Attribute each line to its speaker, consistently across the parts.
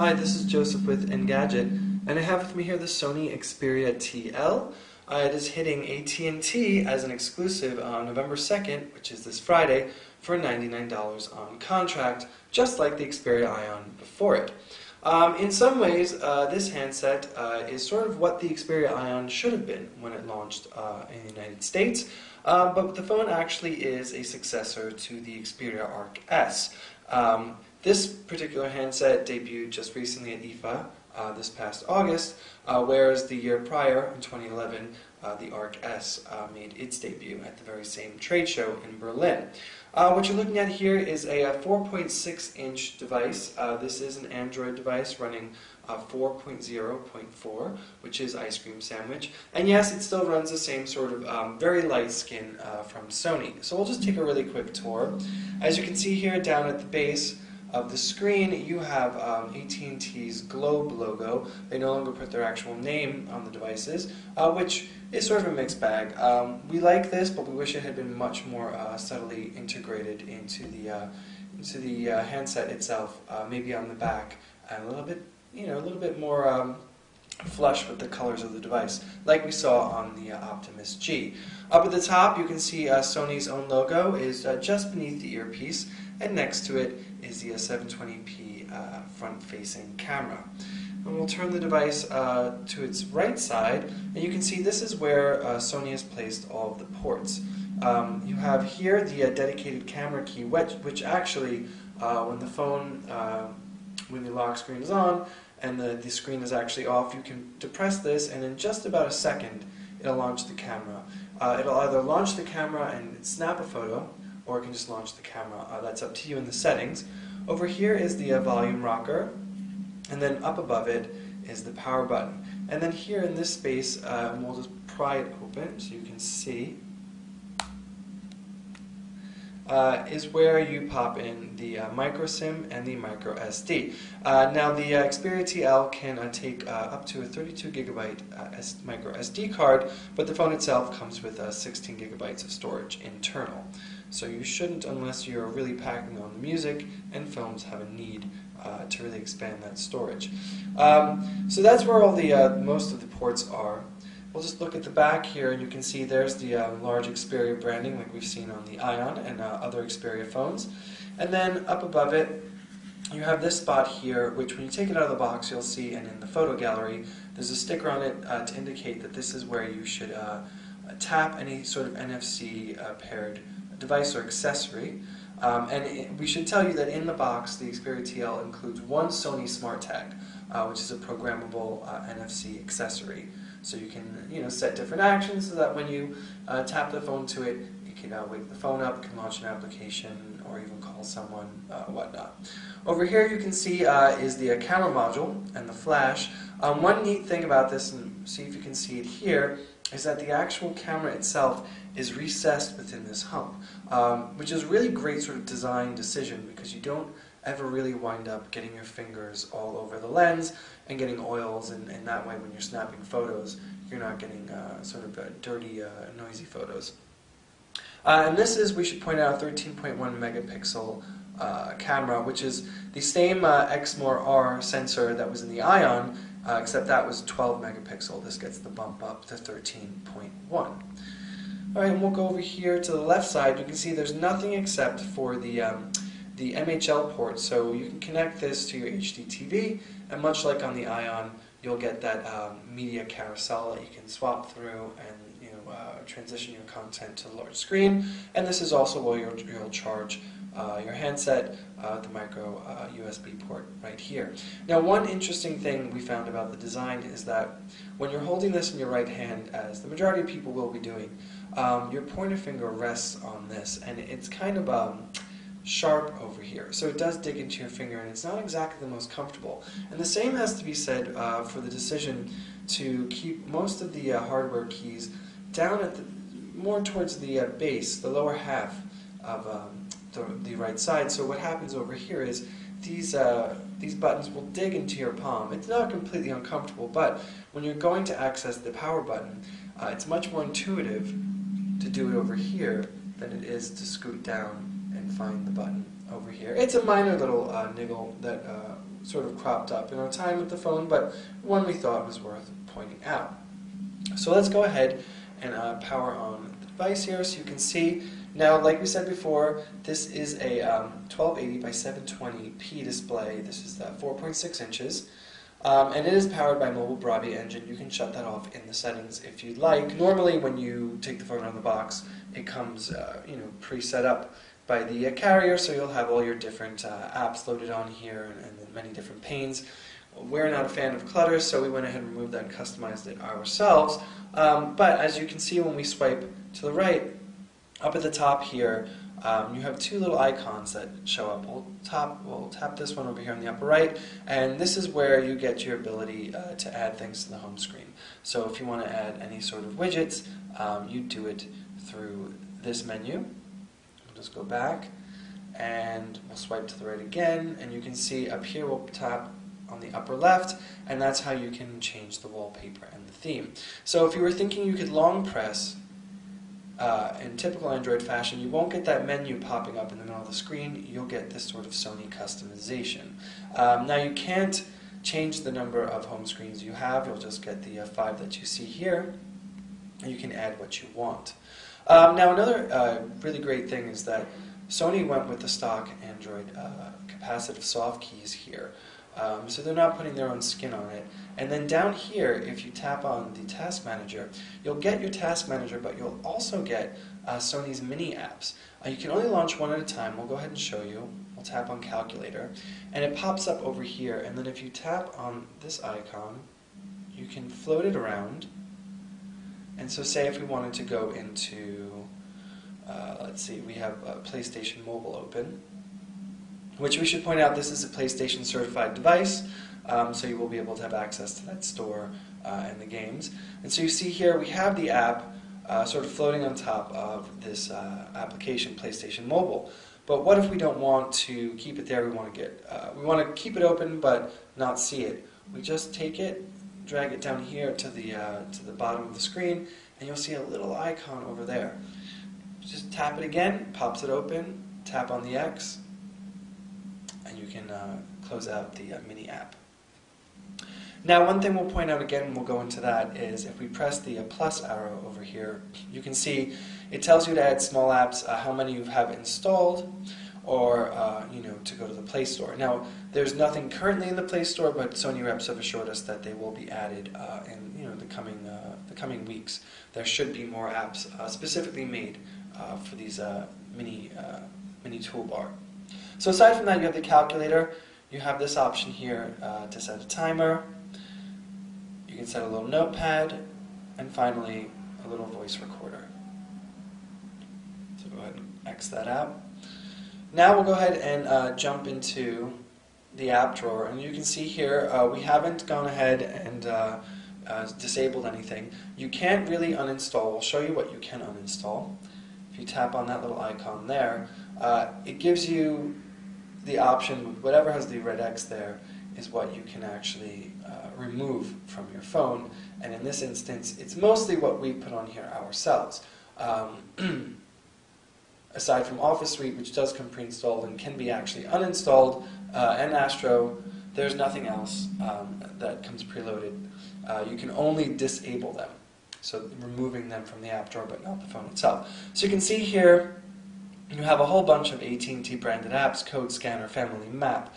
Speaker 1: Hi, this is Joseph with Engadget, and I have with me here the Sony Xperia TL. It is hitting AT&T as an exclusive on November 2nd, which is this Friday, for $99 on contract, just like the Xperia Ion before it. In some ways, this handset is sort of what the Xperia Ion should have been when it launched in the United States, but the phone actually is a successor to the Xperia Arc S. This particular handset debuted just recently at IFA this past August, whereas the year prior, in 2011, the Arc S made its debut at the very same trade show in Berlin. What you're looking at here is a 4.6-inch device. This is an Android device running 4.0.4, which is Ice Cream Sandwich. And yes, it still runs the same sort of very light skin from Sony. So we'll just take a really quick tour. As you can see here down at the base of the screen, you have AT&T's Globe logo. They no longer put their actual name on the devices, which is sort of a mixed bag. We like this, but we wish it had been much more subtly integrated into the handset itself, maybe on the back, and a little bit more flush with the colors of the device, like we saw on the Optimus G. Up at the top, you can see Sony's own logo is just beneath the earpiece, and next to it is the 720p front-facing camera. And we'll turn the device to its right side, and you can see this is where Sony has placed all of the ports. You have here the dedicated camera key, which actually, when the phone, when the lock screen is on, and the screen is actually off, you can depress this, and in just about a second, it'll launch the camera. It'll either launch the camera and snap a photo, or it can just launch the camera. That's up to you in the settings. Over here is the volume rocker, and then up above it is the power button. And then here in this space, we'll just pry it open so you can see, is where you pop in the micro SIM and the microSD. Now the Xperia TL can take up to a 32 gigabyte microSD card, but the phone itself comes with 16 gigabytes of storage internal. So you shouldn't, unless you're really packing on the music and films, have a need to really expand that storage. So that's where all the most of the ports are. We'll just look at the back here, and you can see there's the large Xperia branding like we've seen on the Ion and other Xperia phones. And then up above it, you have this spot here, which when you take it out of the box, you'll see, and in the photo gallery, there's a sticker on it to indicate that this is where you should tap any sort of NFC paired device or accessory. We should tell you that in the box, the Xperia TL includes one Sony Smart Tag, which is a programmable NFC accessory. So you can, set different actions so that when you tap the phone to it, you can wake the phone up, can launch an application, or even call someone, whatnot. Over here you can see is the camera module and the flash. One neat thing about this, and see if you can see it here, is that the actual camera itself is recessed within this hump, which is a really great sort of design decision, because you don't ever really wind up getting your fingers all over the lens and getting oils, and that way when you're snapping photos, you're not getting sort of dirty, noisy photos. And this is, we should point out, a 13.1 megapixel camera, which is the same XMOR-R sensor that was in the Ion, except that was 12 megapixel. This gets the bump up to 13.1. Alright, and we'll go over here to the left side. You can see there's nothing except for the MHL port, so you can connect this to your HD TV, and much like on the Ion, you'll get that media carousel that you can swap through and transition your content to the large screen. And this is also where you'll charge your handset, the micro USB port right here. Now, one interesting thing we found about the design is that when you're holding this in your right hand, as the majority of people will be doing, your pointer finger rests on this, and it's kind of sharp over here, so it does dig into your finger, and it's not exactly the most comfortable. And the same has to be said for the decision to keep most of the hardware keys down at more towards the base, the lower half of the right side. So what happens over here is these buttons will dig into your palm. It's not completely uncomfortable, but when you're going to access the power button, it's much more intuitive to do it over here than it is to scoot down and find the button over here. It's a minor little niggle that sort of cropped up in our time with the phone, but one we thought was worth pointing out. So let's go ahead and power on the device here so you can see. Now, like we said before, this is a 1280 by 720p display. This is 4.6 inches. And it is powered by Mobile BRAVIA Engine. You can shut that off in the settings if you'd like. Normally, when you take the phone out of the box, it comes pre-set up by the carrier, so you'll have all your different apps loaded on here and many different panes. We're not a fan of clutter, so we went ahead and removed that and customized it ourselves. But as you can see when we swipe to the right, up at the top here, you have two little icons that show up. We'll tap this one over here on the upper right, and this is where you get your ability to add things to the home screen. So if you want to add any sort of widgets, you do it through this menu. We'll just go back, and we'll swipe to the right again, and you can see up here we'll tap on the upper left, and that's how you can change the wallpaper and the theme. So if you were thinking you could long press in typical Android fashion, you won't get that menu popping up in the middle of the screen. You'll get this sort of Sony customization. Now you can't change the number of home screens you have. You'll just get the 5 that you see here. You can add what you want. Now another really great thing is that Sony went with the stock Android capacitive soft keys here. So they're not putting their own skin on it. And then down here, if you tap on the Task Manager, you'll get your Task Manager, but you'll also get Sony's mini apps. You can only launch one at a time. We'll go ahead and show you. We'll tap on Calculator, and it pops up over here. And then if you tap on this icon, you can float it around. And so say if we wanted to go into, let's see, we have PlayStation Mobile open, which we should point out this is a PlayStation certified device, so you will be able to have access to that store and the games. And so you see here we have the app sort of floating on top of this application, PlayStation Mobile. But what if we don't want to keep it there? We want to keep it open but not see it. We just take it, drag it down here to the bottom of the screen, and you'll see a little icon over there. Just tap it again, pops it open, tap on the X, and you can close out the mini app. Now, one thing we'll point out again, and we'll go into that, is if we press the plus arrow over here, you can see it tells you to add small apps, how many you have installed, or to go to the Play Store. Now, there's nothing currently in the Play Store, but Sony reps have assured us that they will be added in the coming weeks. There should be more apps specifically made for these mini toolbar. So aside from that, you have the calculator. You have this option here to set a timer. You can set a little notepad, and finally a little voice recorder. So go ahead and X that out. Now we'll go ahead and jump into the app drawer, and you can see here we haven't gone ahead and disabled anything. You can't really uninstall. We'll show you what you can uninstall. If you tap on that little icon there, it gives you the option, whatever has the red X there is what you can actually remove from your phone, and in this instance it's mostly what we put on here ourselves. Aside from Office Suite, which does come pre-installed and can be actually uninstalled, and Astro, there's nothing else that comes preloaded. You can only disable them, so removing them from the app drawer but not the phone itself. So you can see here you have a whole bunch of AT&T branded apps: Code Scanner, Family Map,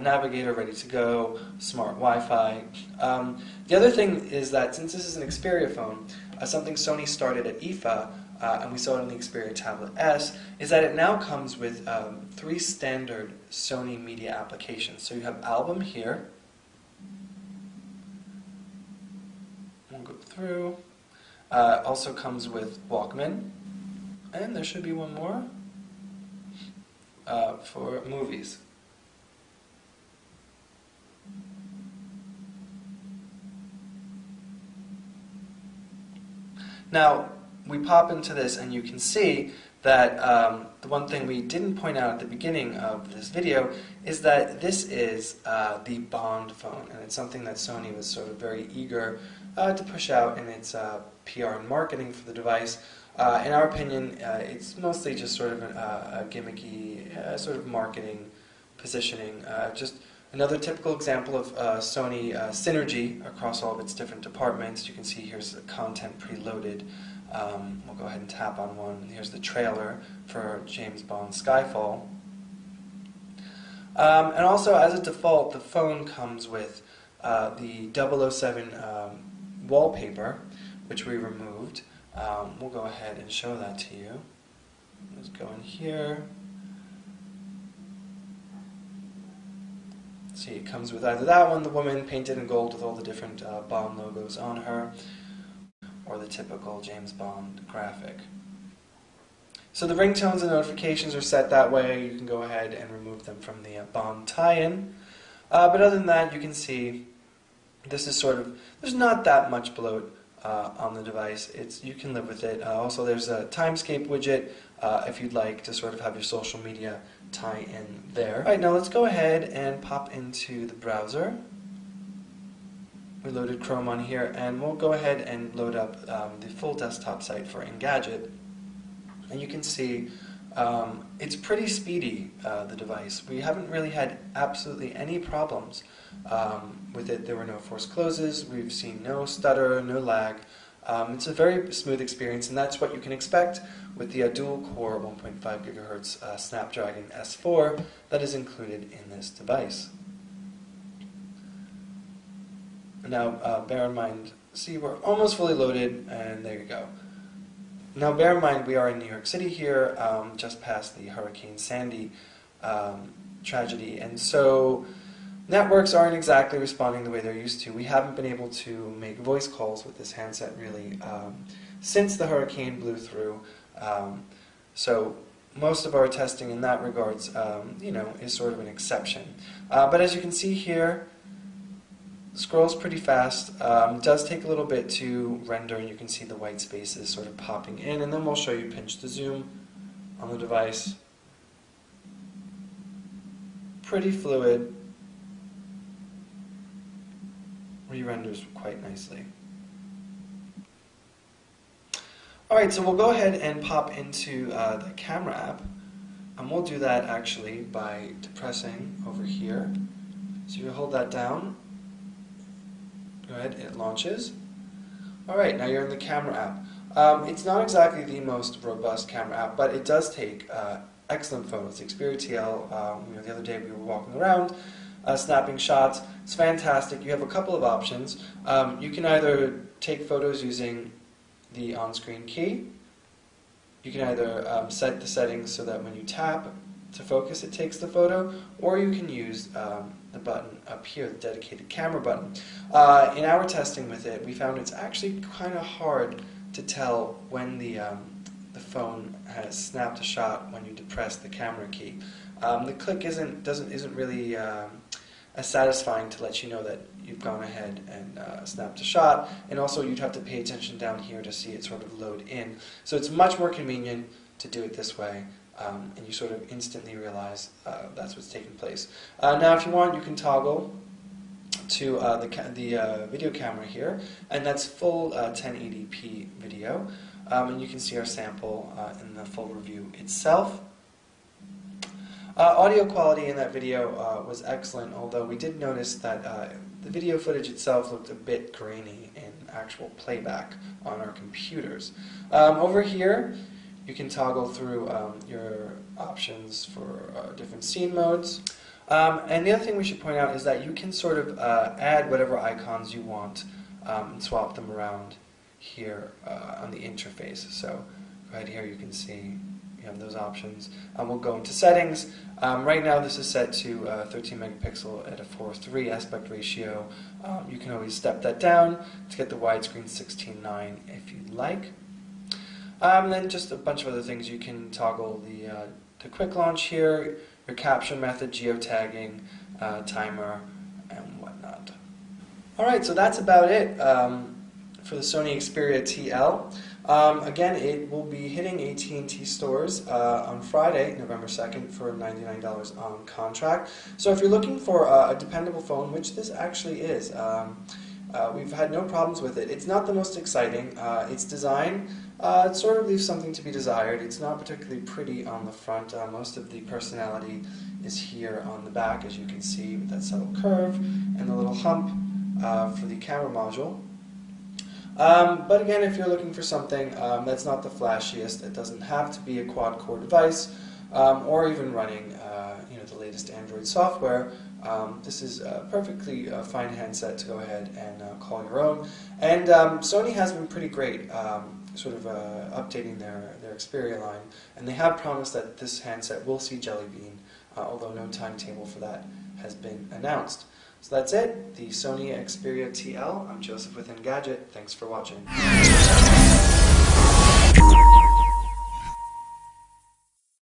Speaker 1: Navigator, Ready to Go, Smart Wi-Fi. The other thing is that since this is an Xperia phone, something Sony started at IFA, and we saw it on the Xperia Tablet S, is that it now comes with 3 standard Sony media applications. So you have Album here. We'll go through. Also comes with Walkman, and there should be one more for Movies. Now, we pop into this and you can see that the one thing we didn't point out at the beginning of this video is that this is the Bond phone, and it's something that Sony was sort of very eager to push out in its PR and marketing for the device. In our opinion, it's mostly just sort of a gimmicky sort of marketing positioning, just Another typical example of Sony synergy across all of its different departments. You can see here's the content preloaded. We'll go ahead and tap on one. Here's the trailer for James Bond Skyfall. And also, as a default, the phone comes with the 007 wallpaper, which we removed. We'll go ahead and show that to you. Let's go in here. See, it comes with either that one, the woman painted in gold with all the different Bond logos on her, or the typical James Bond graphic. So the ringtones and notifications are set that way. You can go ahead and remove them from the Bond tie-in. But other than that, you can see this is sort of, there's not that much bloat on the device. You can live with it. Also, there's a timescape widget if you'd like to sort of have your social media tie in there. Alright, now let's go ahead and pop into the browser. We loaded Chrome on here, and we'll go ahead and load up the full desktop site for Engadget. And you can see it's pretty speedy, the device. We haven't really had absolutely any problems with it. There were no forced closes. We've seen no stutter, no lag. It's a very smooth experience, and that's what you can expect with the dual-core 1.5 GHz Snapdragon S4 that is included in this device. Now, bear in mind, see, we're almost fully loaded, and there you go. Now, bear in mind, we are in New York City here, just past the Hurricane Sandy tragedy, and so networks aren't exactly responding the way they're used to. We haven't been able to make voice calls with this handset, really, since the hurricane blew through. So most of our testing in that regards, is sort of an exception. But as you can see here, scrolls pretty fast. It does take a little bit to render, and you can see the white spaces sort of popping in, and then we'll show you pinch to zoom on the device. Pretty fluid. Re-renders quite nicely. Alright, so we'll go ahead and pop into the camera app, and we'll do that actually by depressing over here. So you hold that down. Go ahead, it launches. Alright, now you're in the camera app. It's not exactly the most robust camera app, but it does take excellent photos. The Xperia TL, the other day we were walking around, snapping shots. It's fantastic. You have a couple of options. You can either take photos using the on-screen key. You can either set the settings so that when you tap to focus it takes the photo, or you can use the button up here, the dedicated camera button. In our testing with it, we found it's actually kind of hard to tell when the phone has snapped a shot when you depress the camera key. The click isn't really as satisfying to let you know that you've gone ahead and snapped a shot, and also you'd have to pay attention down here to see it sort of load in. So it's much more convenient to do it this way, and you sort of instantly realize that's what's taking place. Now if you want, you can toggle to the video camera here, and that's full 1080p video, and you can see our sample in the full review itself. Audio quality in that video was excellent, although we did notice that the video footage itself looked a bit grainy in actual playback on our computers. Over here, you can toggle through your options for different scene modes. And the other thing we should point out is that you can sort of add whatever icons you want and swap them around here on the interface. So right here you can see you have those options. We'll go into settings. Right now this is set to 13 megapixel at a 4:3 aspect ratio. You can always step that down to get the widescreen 16:9 if you'd like. Then just a bunch of other things. You can toggle the quick launch here, your capture method, geotagging, timer, and whatnot. Alright, so that's about it for the Sony Xperia TL. Again, it will be hitting AT&T stores on Friday, November 2nd, for $99 on contract. So if you're looking for a dependable phone, which this actually is, We've had no problems with it. It's not the most exciting. Its design it sort of leaves something to be desired. It's not particularly pretty on the front. Most of the personality is here on the back, as you can see, with that subtle curve and the little hump for the camera module. But again, if you're looking for something that's not the flashiest, it doesn't have to be a quad-core device, or even running the latest Android software, this is a perfectly fine handset to go ahead and call your own. And Sony has been pretty great sort of updating their Xperia line, and they have promised that this handset will see Jelly Bean, although no timetable for that has been announced. So that's it, the Sony Xperia TL. I'm Joseph with Engadget. Thanks for watching.